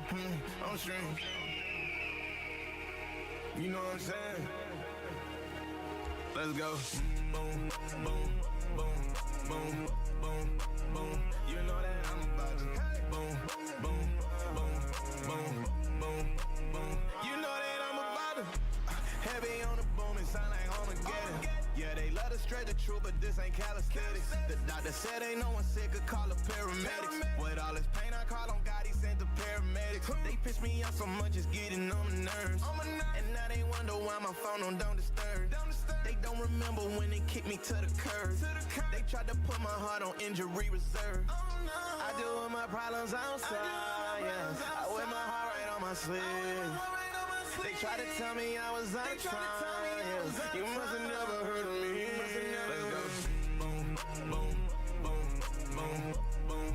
I'm stream. You know what I'm saying? Let's go. Boom, boom, boom, boom, boom, boom. You know that I'm about to. Boom, boom, boom, boom, boom, boom. You know that I'm about to. Heavy on the boom, it sound like Armageddon. Yeah, they love to stretch the truth, but this ain't calisthenics. The doctor said ain't no one sick, could call the paramedics. With all this pain I call on God, he sent the paramedics. They piss me off so much, it's getting on my nerves. And now they wonder why my phone don't disturb. They don't remember when they kicked me to the curb. They tried to put my heart on injury reserve. I deal with my problems outside, yeah. I wear my heart right on my sleeve. They tried to tell me I was out of time, yeah. You must have never heard of me. Let's go. Boom, boom, boom, boom, boom,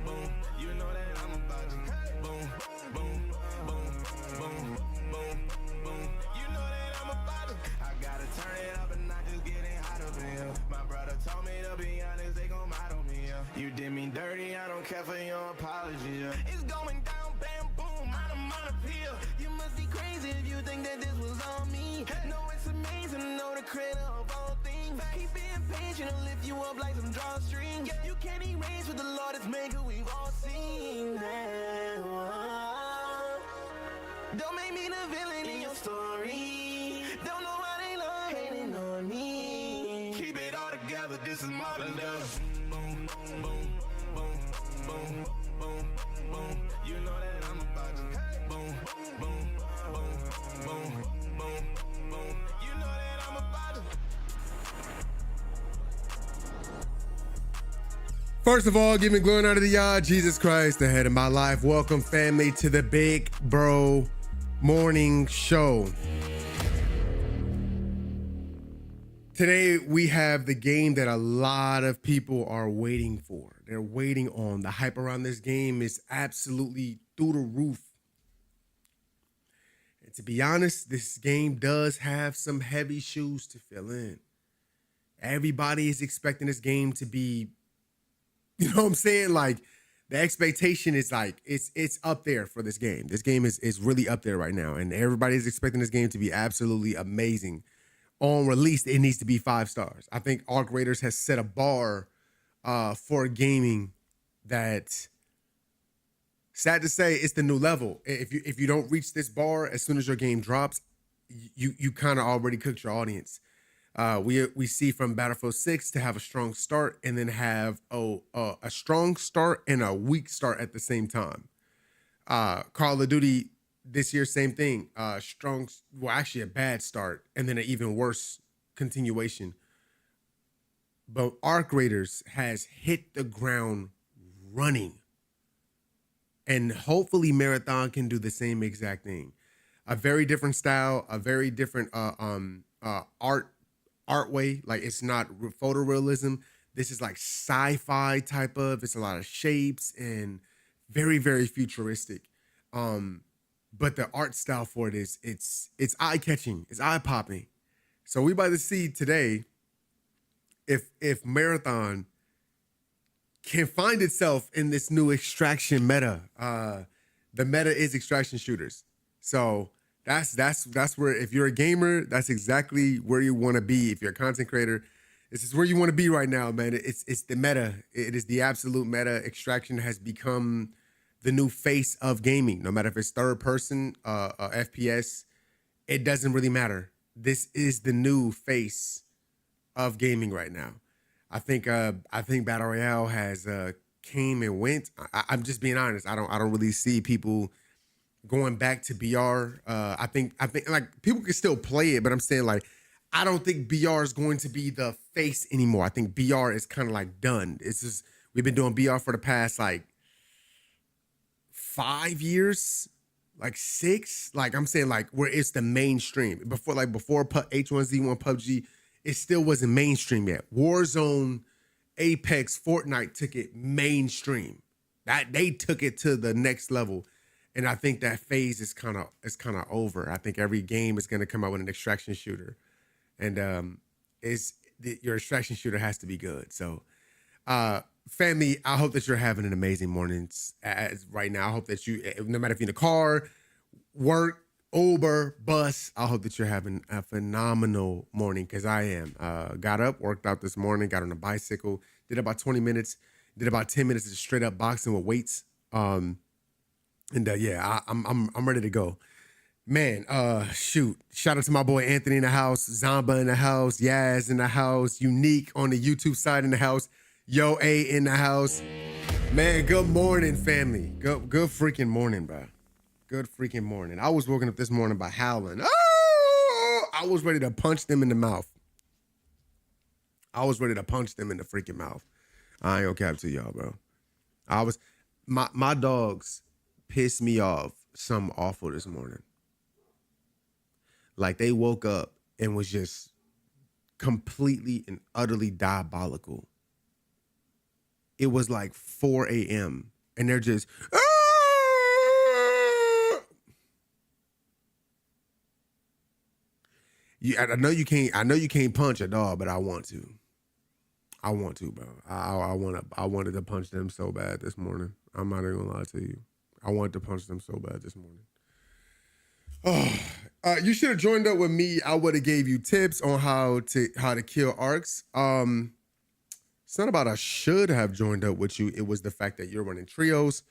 boom. You know that I'm about to. Boom, boom, boom, boom, boom, boom. You know that I'm about to. I gotta turn it up and not just getting hot up in here. My brother told me to be honest, they gon' model me, yeah. You did me dirty, I don't care for your apology, yeah. It's going down, bam, boom, I'm on a pill. You must be crazy if you think that this was on me. No, it's amazing to know the creator of all things. Keep being patient and lift you up like some drawstrings. You can't erase what the Lord has made, cause we've all seen that. Don't make me the villain in your story. Don't know why they love hating on me. Keep it all together, this is my love. Boom, boom, boom, boom, boom, boom. You know that I'm about to. Boom, boom, boom, boom, boom, boom. You know that I'm about to. First of all, giving glory and honor to Yah, Jesus Christ, the head of my life. Welcome, family, to the Big Bro Morning Show. Today, we have the game that a lot of people are waiting for. They're waiting on. The hype around this game is absolutely through the roof. And to be honest, this game does have some heavy shoes to fill in. Everybody is expecting this game to be, you know what I'm saying? Like, the expectation is like, it's up there for this game. This game is really up there right now. And everybody's expecting this game to be absolutely amazing. On release, it needs to be 5 stars. I think Arc Raiders has set a bar for gaming that, sad to say, it's the new level. If you don't reach this bar as soon as your game drops, you kind of already cooked your audience. We see from Battlefield 6 to have a strong start and then have a strong start and a weak start at the same time. Call of Duty this year, same thing. Strong, well, actually a bad start and then an even worse continuation. But Arc Raiders has hit the ground running. And hopefully Marathon can do the same exact thing. A very different style, a very different art way. Like, it's not photorealism. This is like sci-fi type of. It's a lot of shapes and very, very futuristic. But the art style for it is it's eye-catching. It's eye-popping. So we about to see today if Marathon can find itself in this new extraction meta. The meta is extraction shooters. So that's where, if you're a gamer, that's exactly where you want to be. If you're a content creator, this is where you want to be right now, man. It's the meta. It is the absolute meta. Extraction has become the new face of gaming. No matter if it's third person, FPS, it doesn't really matter. This is the new face of gaming right now. I think Battle Royale has came and went. I'm just being honest. I don't really see people going back to BR. I think like people can still play it, but I'm saying, like, I don't think BR is going to be the face anymore. I think BR is kind of like done. It's just, we've been doing BR for the past like 5 years, like 6. Like, I'm saying, like, where it's the mainstream. Before H1Z1 PUBG, it still wasn't mainstream yet. Warzone, Apex, Fortnite took it mainstream. That they took it to the next level. And I think that phase is kind of over. I think every game is going to come out with an extraction shooter, and your extraction shooter has to be good. So family, I hope that you're having an amazing morning right now. I hope that you, no matter if you're in the car, work, Uber, bus, I hope that you're having a phenomenal morning, because I am. Got up, worked out this morning, got on a bicycle, did about 20 minutes, did about 10 minutes of straight up boxing with weights. I'm ready to go. Man, shoot. Shout out to my boy Anthony in the house, Zamba in the house, Yaz in the house, Unique on the YouTube side in the house, Yo A in the house. Man, good morning, family. Good freaking morning, bro. Good freaking morning. I was woken up this morning by howling. Oh, I was ready to punch them in the mouth. I was ready to punch them in the freaking mouth. I ain't gonna cap to y'all, bro. My dogs pissed me off something awful this morning. Like, they woke up and was just completely and utterly diabolical. It was like 4 a.m. and they're just, ah! I know you can't punch a dog, but I want to. I want to, bro. I wanted to punch them so bad this morning. I'm not even gonna lie to you. I wanted to punch them so bad this morning. Oh, you should have joined up with me. I would have gave you tips on how to kill arcs. It's not about I should have joined up with you. It was the fact that you're running trios.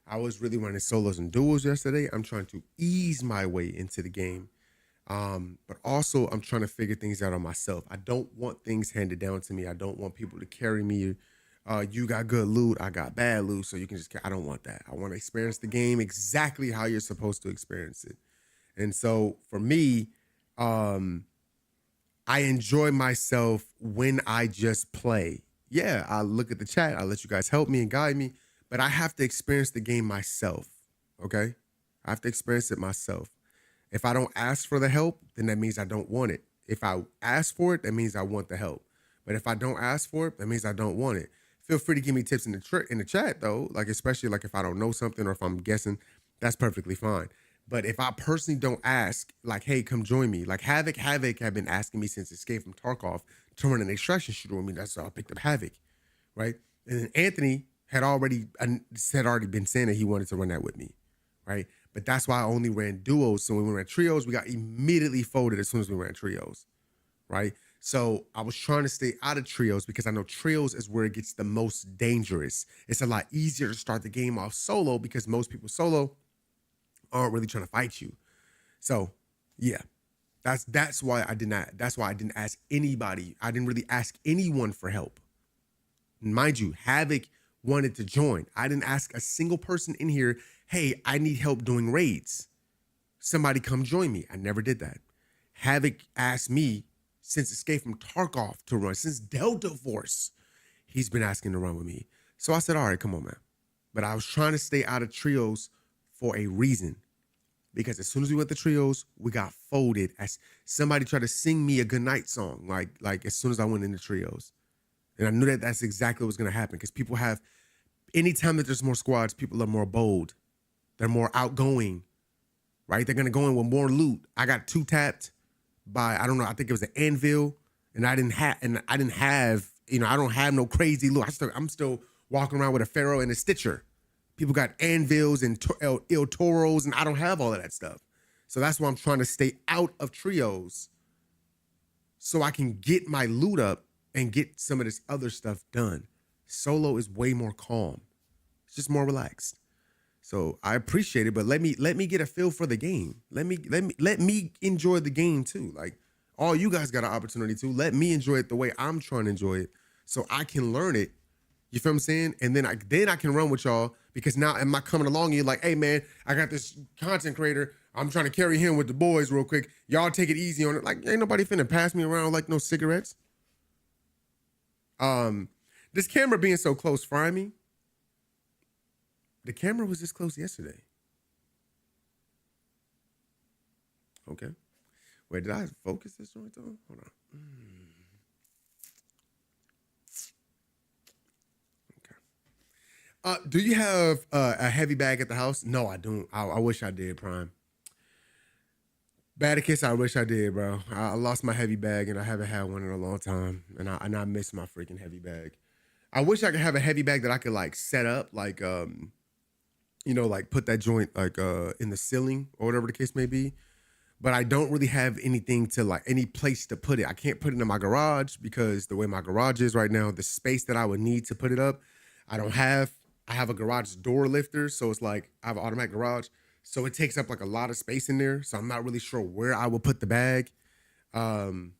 I was really running solos and duos yesterday. I'm trying to ease my way into the game. But also I'm trying to figure things out on myself. I don't want things handed down to me. I don't want people to carry me. You got good loot, I got bad loot, so you can just, I don't want that. I want to experience the game exactly how you're supposed to experience it. And so for me, I enjoy myself when I just play. Yeah, I look at the chat, I let you guys help me and guide me, but I have to experience the game myself, okay? I have to experience it myself. If I don't ask for the help, then that means I don't want it. If I ask for it, that means I want the help. But if I don't ask for it, that means I don't want it. Feel free to give me tips in the chat though, like especially like if I don't know something or if I'm guessing, that's perfectly fine. But if I personally don't ask, like, hey, come join me. Like Havoc have been asking me since Escape from Tarkov to run an extraction shooter with me. That's how I picked up Havoc, right? And then Anthony had already been saying that he wanted to run that with me, right? But that's why I only ran duos. So when we ran trios, we got immediately folded as soon as we ran trios, right? So I was trying to stay out of trios because I know trios is where it gets the most dangerous. It's a lot easier to start the game off solo because most people solo aren't really trying to fight you. So yeah, that's why I didn't ask anybody. I didn't really ask anyone for help. Mind you, Havoc wanted to join. I didn't ask a single person in here, hey, I need help doing raids. Somebody come join me. I never did that. Havoc asked me since Escape from Tarkov to run, since Delta Force, he's been asking to run with me. So I said, all right, come on, man. But I was trying to stay out of trios for a reason. Because as soon as we went to trios, we got folded as somebody tried to sing me a goodnight song, like as soon as I went into trios. And I knew that that's exactly what was going to happen because people have, anytime that there's more squads, people are more bold. They're more outgoing, right? They're going to go in with more loot. I got 2-tapped by, I don't know, I think it was an anvil, and I didn't have, you know, I don't have no crazy loot. I'm still walking around with a Pharaoh and a Stitcher. People got anvils and Il Toros, and I don't have all of that stuff. So that's why I'm trying to stay out of trios so I can get my loot up and get some of this other stuff done. Solo is way more calm. It's just more relaxed. So I appreciate it, but let me get a feel for the game. Let me enjoy the game too. Like, all you guys got an opportunity to. Let me enjoy it the way I'm trying to enjoy it so I can learn it. You feel what I'm saying? And then I can run with y'all because now am I coming along and you're like, hey man, I got this content creator. I'm trying to carry him with the boys real quick. Y'all take it easy on it. Like, ain't nobody finna pass me around like no cigarettes. This camera being so close frying me. The camera was this close yesterday. Okay. Wait, did I focus this joint though? Hold on. Okay. Do you have a heavy bag at the house? No, I don't. I wish I did, Prime. Badicus, I wish I did, bro. I lost my heavy bag and I haven't had one in a long time. And I miss my freaking heavy bag. I wish I could have a heavy bag that I could like set up, like like put that joint like in the ceiling or whatever the case may be. But I don't really have anything to like any place to put it. I can't put it in my garage because the way my garage is right now, the space that I would need to put it up, I don't have. I have a garage door lifter, so it's like I have an automatic garage, so it takes up like a lot of space in there. So I'm not really sure where I will put the bag. And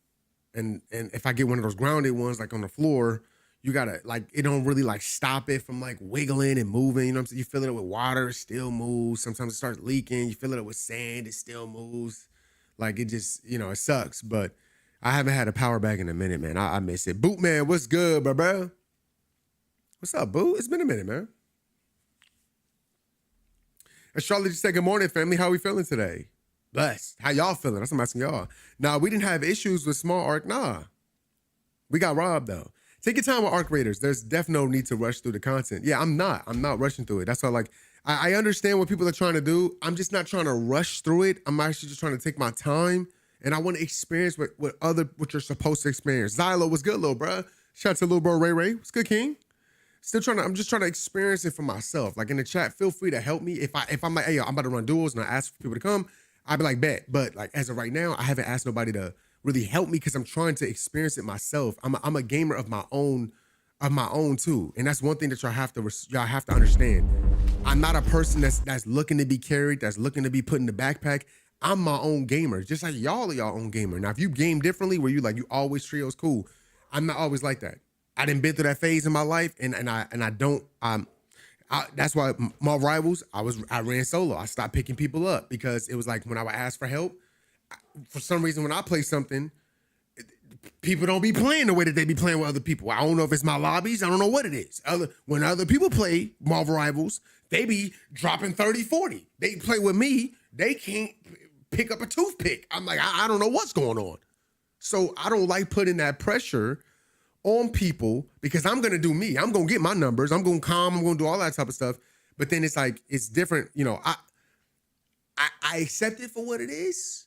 if I get one of those grounded ones like on the floor, you gotta like it don't really like stop it from like wiggling and moving. You know what I'm saying? You fill it up with water, it still moves. Sometimes it starts leaking. You fill it up with sand, it still moves. Like it just, it sucks. But I haven't had a power bag in a minute, man. I miss it. Boot man, what's good, bro? What's up, Boo? It's been a minute, man. Astrology say good morning, family. How we feeling today? Blessed. How y'all feeling? That's what I'm asking y'all. Nah, we didn't have issues with small arc. Nah. We got robbed though. Take your time with arc raiders. There's definitely no need to rush through the content. Yeah, I'm not rushing through it. That's why I understand what people are trying to do. I'm just not trying to rush through it. I'm actually just trying to take my time and I want to experience what you're supposed to experience. Zylo, what's good, little bro? Shout out to little bro Ray. What's good, King? I'm just trying to experience it for myself. Like in the chat, feel free to help me. If I'm like, hey, yo, I'm about to run duels and I ask for people to come, I'd be like, bet. But like as of right now, I haven't asked nobody to really help me because I'm trying to experience it myself. I'm a gamer of my own too. And that's one thing that y'all have to understand. I'm not a person that's looking to be carried, that's looking to be put in the backpack. I'm my own gamer, just like y'all are y'all own gamer. Now, if you game differently, where you always trios, cool. I'm not always like that. I didn't been through that phase in my life, and I don't. That's why my rivals, I ran solo. I stopped picking people up because it was like when I would ask for help, for some reason when I play something, people don't be playing the way that they be playing with other people. I don't know if it's my lobbies. I don't know what it is. When other people play Marvel Rivals, they be dropping 30, 40. They play with me, they can't pick up a toothpick. I'm like, I don't know what's going on. So I don't like putting that pressure on people because I'm going to do me. I'm going to get my numbers. I'm going to calm. I'm going to do all that type of stuff. But then it's like, it's different. I accept it for what it is.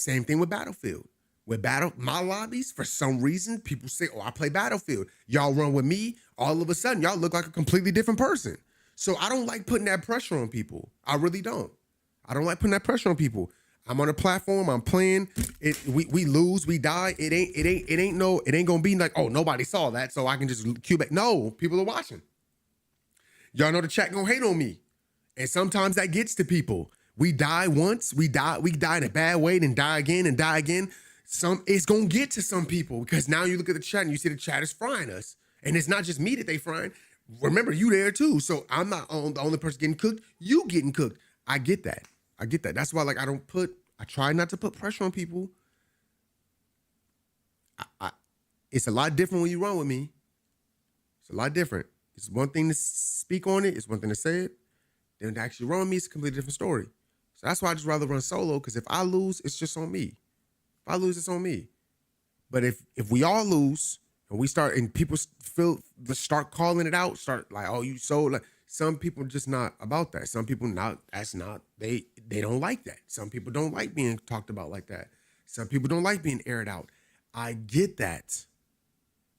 Same thing with Battlefield. My lobbies, for some reason, people say, oh, I play Battlefield. Y'all run with me. All of a sudden, y'all look like a completely different person. So I don't like putting that pressure on people. I really don't. I don't like putting that pressure on people. I'm on a platform. I'm playing. We lose. We die. It ain't gonna be like, oh, nobody saw that, so I can just cue back. No, people are watching. Y'all know the chat gonna hate on me, and sometimes that gets to people. We die once. We die in a bad way, then die again and die again. It's gonna get to some people because now you look at the chat and you see the chat is frying us, and it's not just me that they frying. Remember, you there too. So I'm not the only person getting cooked. You getting cooked. I get that. That's why, I try not to put pressure on people. It's a lot different when you run with me. It's a lot different. It's one thing to speak on it. It's one thing to say it. Then to actually run with me, it's a completely different story. So that's why I just rather run solo, because if I lose, it's just on me. If I lose, it's on me. But if we all lose and we start and people start calling it out, start like, oh, you so like. Some people just not about that. Some people they don't like that. Some people don't like being talked about like that. Some people don't like being aired out. I get that.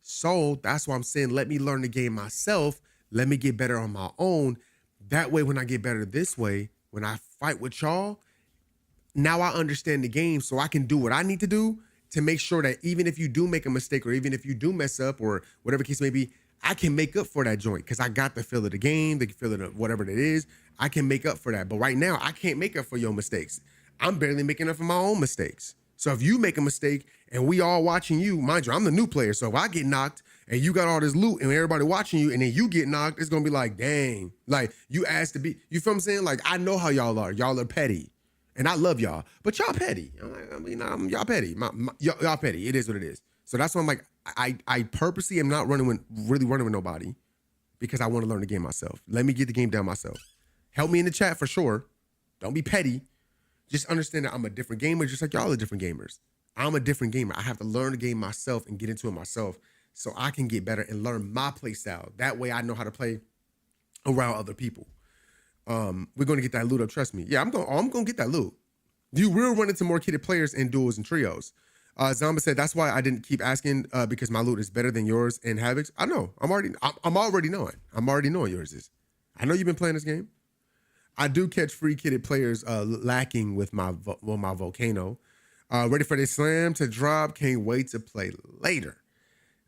So that's why I'm saying, let me learn the game myself. Let me get better on my own. That way, when I get better this way, when I fight with y'all, now I understand the game so I can do what I need to do to make sure that even if you do make a mistake or even if you do mess up or whatever case may be, I can make up for that joint because I got the feel of the game, the feel of whatever it is. I can make up for that. But right now, I can't make up for your mistakes. I'm barely making up for my own mistakes. So if you make a mistake and we all watching you, mind you, I'm the new player. So if I get knocked and you got all this loot and everybody watching you and then you get knocked, it's going to be like, dang. Like, you asked to be, you feel what I'm saying? Like, I know how y'all are. Y'all are petty. And I love y'all. But y'all petty. Y'all petty. Y'all petty. It is what it is. So that's why I'm like, I purposely am not running with nobody because I want to learn the game myself. Let me get the game down myself. Help me in the chat for sure. Don't be petty. Just understand that I'm a different gamer, just like y'all are different gamers. I'm a different gamer. I have to learn the game myself and get into it myself so I can get better and learn my play style. That way I know how to play around other people. We're going to get that loot up. Trust me. Yeah, I'm going to get that loot. You will run into more kitted players in duels and trios. Zamba said that's why I didn't keep asking because my loot is better than yours in Havoc's. I know. I'm already knowing. I'm already knowing yours is. I know you've been playing this game. I do catch free kitted players lacking with my volcano. Ready for this slam to drop. Can't wait to play later.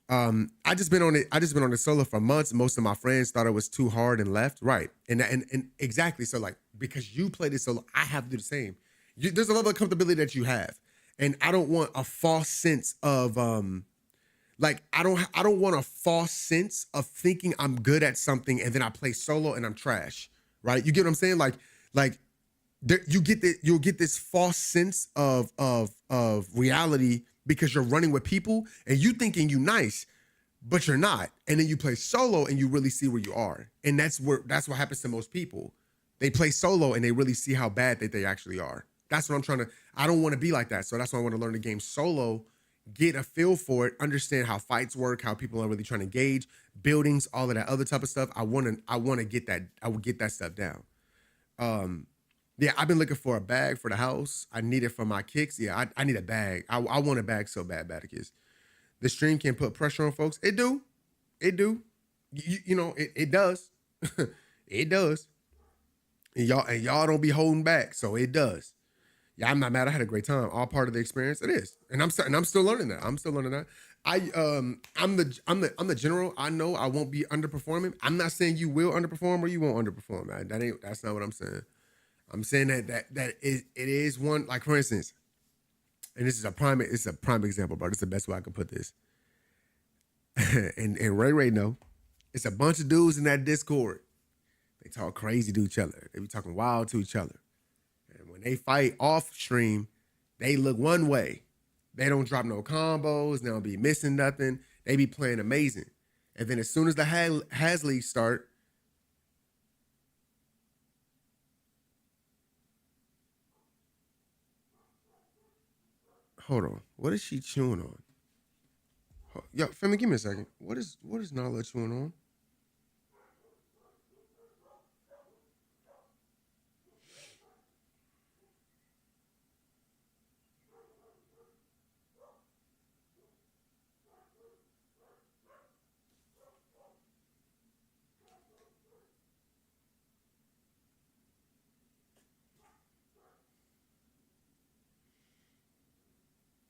I just been on it. I just been on the solo for months. Most of my friends thought it was too hard and left. Right. And exactly. So like because you played it solo, I have to do the same. There's a level of comfortability that you have. And I don't want a false sense of like I don't want a false sense of thinking I'm good at something and then I play solo and I'm trash. Right? You get what I'm saying? Like you'll get this false sense of reality because you're running with people and you thinking you nice, but you're not. And then you play solo and you really see where you are. And that's what happens to most people. They play solo and they really see how bad that they actually are. That's what I'm trying to, I don't want to be like that. So that's why I want to learn the game solo, get a feel for it, understand how fights work, how people are really trying to gauge buildings, all of that other type of stuff. I want to get that. I will get that stuff down. Yeah, I've been looking for a bag for the house. I need it for my kicks. Yeah, I need a bag. I want a bag so bad, Baticus. The stream can put pressure on folks. It do. You know, it does. It does. And y'all don't be holding back, so it does. Yeah, I'm not mad. I had a great time. All part of the experience. It is, and I'm still learning that. I'm I'm the general. I know I won't be underperforming. I'm not saying you will underperform or you won't underperform. That's not what I'm saying. I'm saying that it is one, like for instance, and this is a prime example, bro. This is the best way I can put this. and Ray know, it's a bunch of dudes in that Discord. They talk crazy to each other. They be talking wild to each other. And when they fight off stream, they look one way. They don't drop no combos. They don't be missing nothing. They be playing amazing. And then as soon as the Has League start, hold on. What is she chewing on? Yo, family, give me a second. What is Nala chewing on?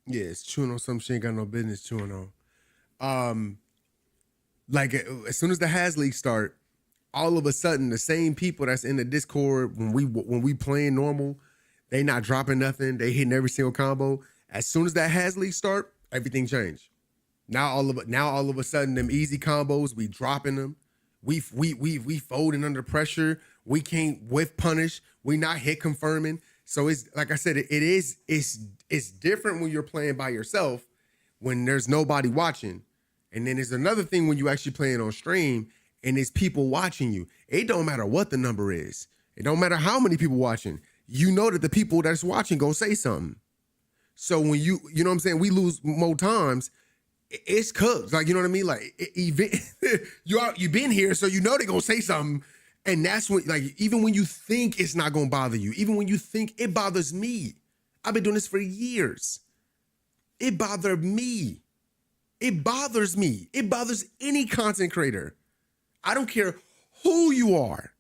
Yeah, it's chewing on something she ain't got no business chewing on. Like as soon as the Has League start, all of a sudden the same people that's in the Discord when we playing normal, they not dropping nothing. They hitting every single combo. As soon as that Has League start, everything changed. Now all of a sudden them easy combos, we dropping them. We folding under pressure. We can't whiff punish. We not hit confirming. So it's like I said, it's different when you're playing by yourself when there's nobody watching. And then there's another thing when you actually playing on stream and there's people watching you. It don't matter what the number is. It don't matter how many people watching. You know that the people that's watching gonna say something. So when you know what I'm saying, we lose more times, it's cooked. Like, you know what I mean? Like, you've been here, so you know they're gonna say something. And that's when, like, even when you think it's not gonna bother you, even when you think it bothers me. I've been doing this for years. It bothered me. It bothers me. It bothers any content creator. I don't care who you are.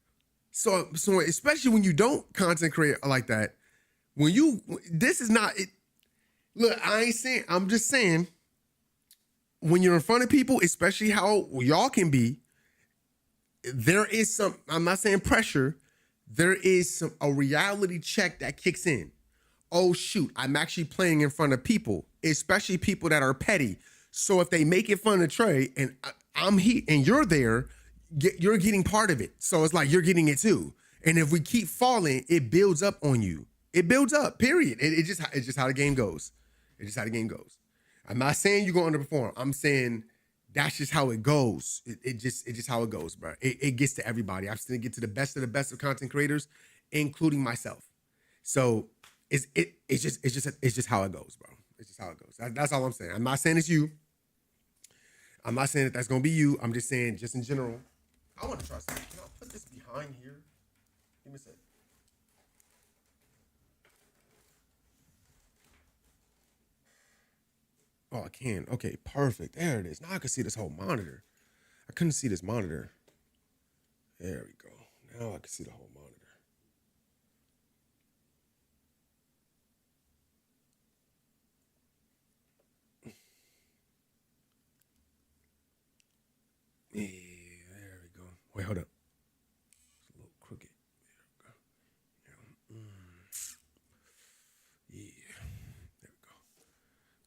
So especially when you don't content create like that, this is not it. Look, I'm just saying, when you're in front of people, especially how y'all can be, there is some, I'm not saying pressure, there is a reality check that kicks in. Oh shoot, I'm actually playing in front of people, especially people that are petty. So if they make it fun of Trey and I'm here and you're there, you're getting part of it. So it's like you're getting it too. And if we keep falling, it builds up on you. It builds up, period. It's just how the game goes. It's just how the game goes. I'm not saying you're going to underperform. I'm saying that's just how it goes. It's just how it goes, bro. It gets to everybody. I've seen it get to the best of content creators, including myself. So it's just how it goes, bro. It's just how it goes. That's all I'm saying. I'm not saying it's you. I'm not saying that that's gonna be you. I'm just saying, just in general. I want to try something. Can I put this behind here? Give me a sec. Oh, I can. Okay, perfect. There it is. Now I can see this whole monitor. I couldn't see this monitor. There we go. Now I can see the whole monitor. Yeah, there we go. Wait, hold up. It's a little crooked. There we go. Yeah. There we go.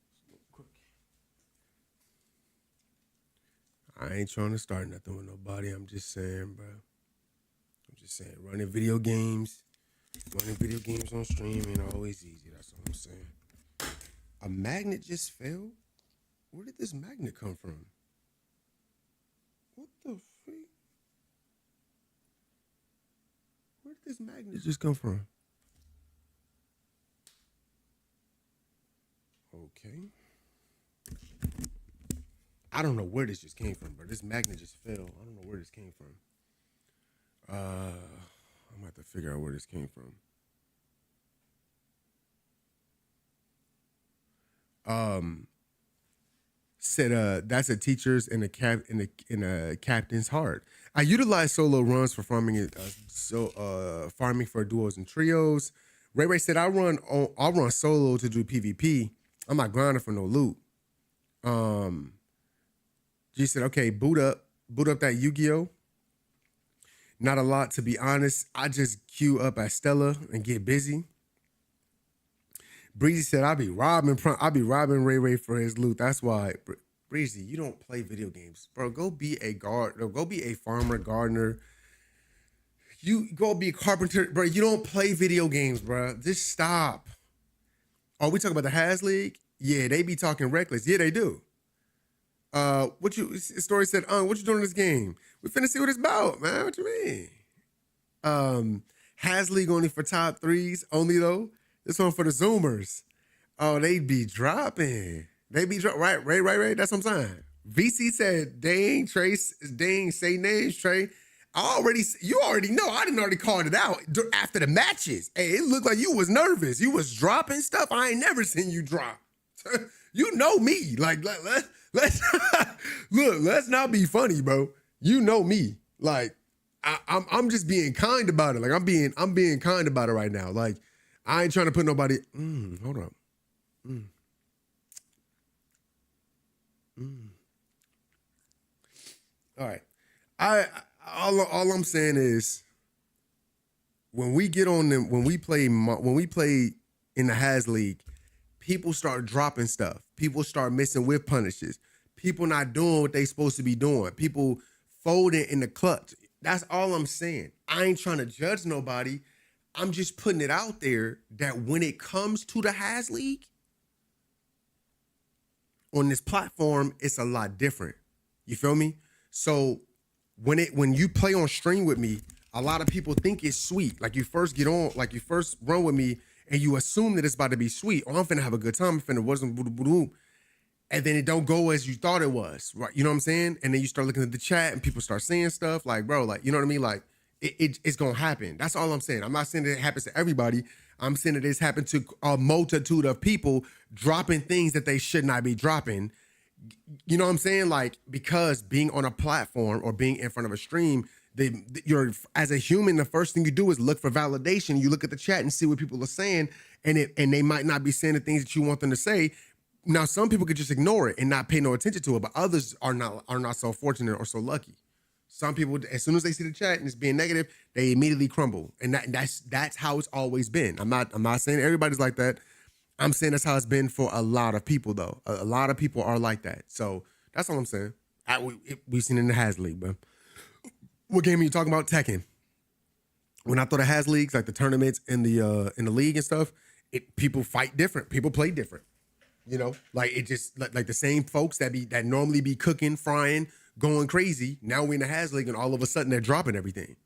It's a little crooked. I ain't trying to start nothing with nobody. I'm just saying, bro. I'm just saying, running video games on stream ain't always easy. That's all I'm saying. A magnet just fell? Where did this magnet come from? What the freak? Where did this magnet just come from? Okay. I don't know where this just came from, but this magnet just fell. I don't know where this came from. I'm gonna have to figure out where this came from. Said that's a teacher's in a captain's heart. I utilize solo runs for farming farming for duos and trios. Ray Ray said I'll run solo to do PvP. I'm not grinding for no loot. G said, okay, boot up that Yu-Gi-Oh. Not a lot, to be honest. I just queue up at Stella and get busy. Breezy said, I'll be robbing Ray Ray for his loot. That's why, Breezy, you don't play video games. Bro, go be a go be a farmer, gardener. You go be a carpenter. Bro, you don't play video games, bro. Just stop. Oh, we talking about the Has League? Yeah, they be talking reckless. Yeah, they do. Story said, what you doing in this game? We finna see what it's about, man. What you mean? Has League only for top threes only though. This one for the Zoomers. Oh, they be dropping. Right. That's what I'm saying. VC said, dang, Trace, dang, say names, Trey. You already know. I didn't already called it out after the matches. Hey, it looked like you was nervous. You was dropping stuff. I ain't never seen you drop. You know me. Like, let's look, let's not be funny, bro. You know me. Like, I'm just being kind about it. Like, I'm being kind about it right now. Like, I ain't trying to put nobody. Hold up. All right. All I'm saying is, when we get on them, when we play in the Has League, people start dropping stuff. People start missing whip punishes. People not doing what they supposed to be doing. People folding in the clutch. That's all I'm saying. I ain't trying to judge nobody. I'm just putting it out there that when it comes to the Has League, on this platform, it's a lot different. You feel me? So when you play on stream with me, a lot of people think it's sweet. Like you first run with me and you assume that it's about to be sweet. Oh, I'm finna have a good time. I'm finna wasn't. And then it don't go as you thought it was, right? You know what I'm saying? And then you start looking at the chat and people start saying stuff like, bro, like, you know what I mean? Like, it's going to happen. That's all I'm saying. I'm not saying that it happens to everybody. I'm saying that it's happened to a multitude of people dropping things that they should not be dropping. You know what I'm saying? Like, because being on a platform or being in front of a stream, you're as a human, the first thing you do is look for validation. You look at the chat and see what people are saying, and they might not be saying the things that you want them to say. Now, some people could just ignore it and not pay no attention to it, but others are not so fortunate or so lucky. Some people, as soon as they see the chat and it's being negative, they immediately crumble, and that's how it's always been. I'm not saying everybody's like that. I'm saying that's how it's been for a lot of people, though. A lot of people are like that. So that's all I'm saying. We've seen it in the Has League, bro. What game are you talking about? Tekken. When I thought of Has Leagues, like the tournaments in the league and stuff, people fight different. People play different. You know, like it just like the same folks that normally be cooking, frying, going crazy. Now we're in the Has League, and all of a sudden they're dropping everything.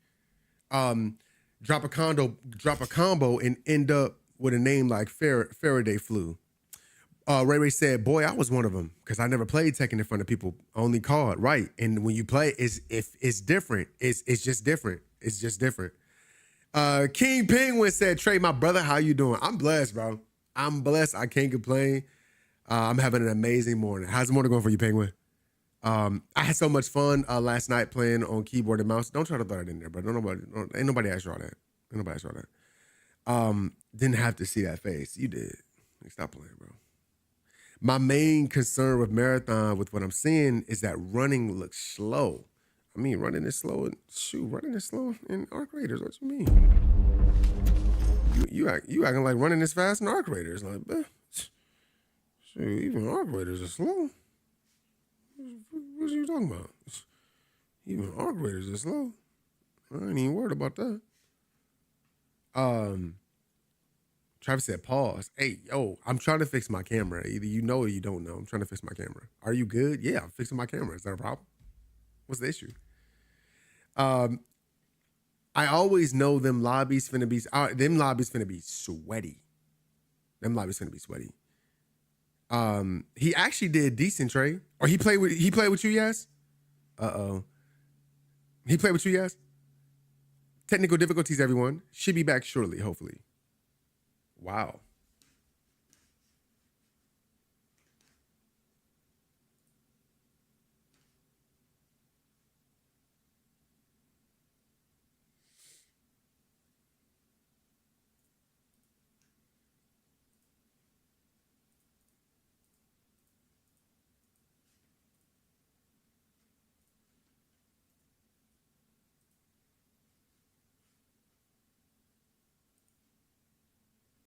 Drop a combo, and end up with a name like Faraday Flu. Ray Ray said, "Boy, I was one of them because I never played Tekken in front of people. Only called right, and when you play, it's different. It's just different. It's just different." King Penguin said, "Trey, my brother, how you doing? I'm blessed, bro. I'm blessed. I can't complain. I'm having an amazing morning. How's the morning going for you, Penguin? I had so much fun last night playing on keyboard and mouse. Don't try to throw it in there, bro. Ain't nobody asked you all that. Ain't nobody asked you all that. Didn't have to see that face. You did. Stop playing, bro. My main concern with marathon, with what I'm seeing, is that running looks slow. I mean, running is slow. Running is slow in arc raiders. What you mean? You acting like running is fast in arc raiders. Like, shoot, even arc raiders are slow. What are you talking about? Even arc raiders are slow. I ain't even worried about that. Travis said, pause. Hey, yo, I'm trying to fix my camera. Either you know or you don't know. I'm trying to fix my camera. Are you good? Yeah, I'm fixing my camera. Is that a problem? What's the issue? I always know them lobbies finna be sweaty. Them lobbies finna be sweaty. He actually did decent, Trey. Or he played with you, yes? Uh-oh. He played with you, yes? Technical difficulties, everyone. Should be back shortly, hopefully. Wow.